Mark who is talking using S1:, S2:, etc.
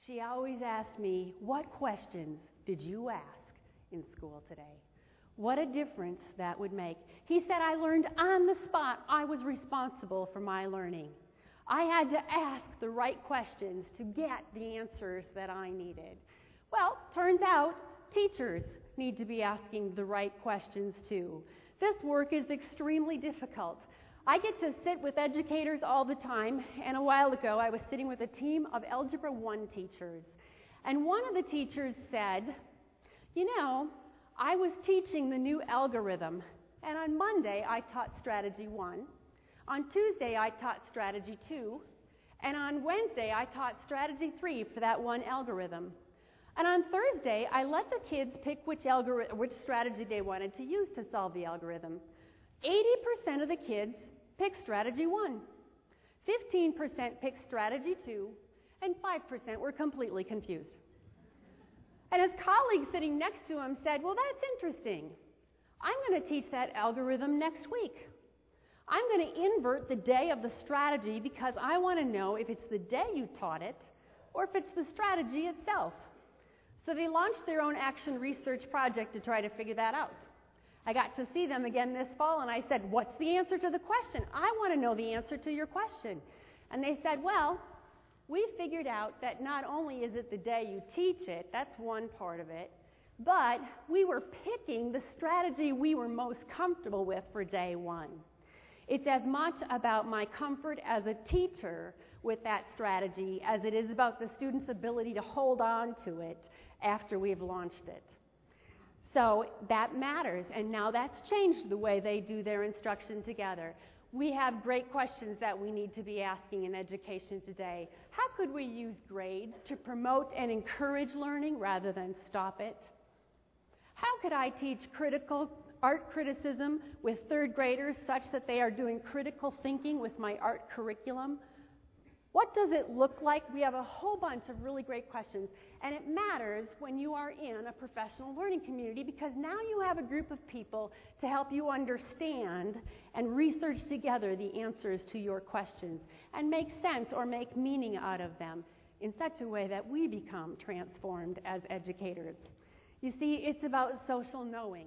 S1: She always asked me, what questions did you ask in school today? What a difference that would make. He said I learned on the spot. I was responsible for my learning. I had to ask the right questions to get the answers that I needed. Well, turns out teachers need to be asking the right questions too. This work is extremely difficult. I get to sit with educators all the time, and a while ago I was sitting with a team of Algebra 1 teachers. And one of the teachers said, I was teaching the new algorithm, and on Monday I taught Strategy 1, on Tuesday I taught Strategy 2, and on Wednesday I taught Strategy 3 for that one algorithm. And on Thursday I let the kids pick which strategy they wanted to use to solve the algorithm. 80% of the kids picked Strategy 1, 15% picked Strategy 2, and 5% were completely confused. And his colleague sitting next to him said, well, that's interesting. I'm going to teach that algorithm next week. I'm going to invert the day of the strategy because I want to know if it's the day you taught it or if it's the strategy itself. So they launched their own action research project to try to figure that out. I got to see them again this fall, and I said, what's the answer to the question? I want to know the answer to your question. And they said, well, we figured out that not only is it the day you teach it, that's one part of it, but we were picking the strategy we were most comfortable with for day one. It's as much about my comfort as a teacher with that strategy as it is about the student's ability to hold on to it after we've launched it. So that matters, and now that's changed the way they do their instruction together. We have great questions that we need to be asking in education today. How could we use grades to promote and encourage learning rather than stop it? How could I teach critical art criticism with third graders such that they are doing critical thinking with my art curriculum? What does it look like? We have a whole bunch of really great questions, and it matters when you are in a professional learning community because now you have a group of people to help you understand and research together the answers to your questions and make sense or make meaning out of them in such a way that we become transformed as educators. You see, it's about social knowing.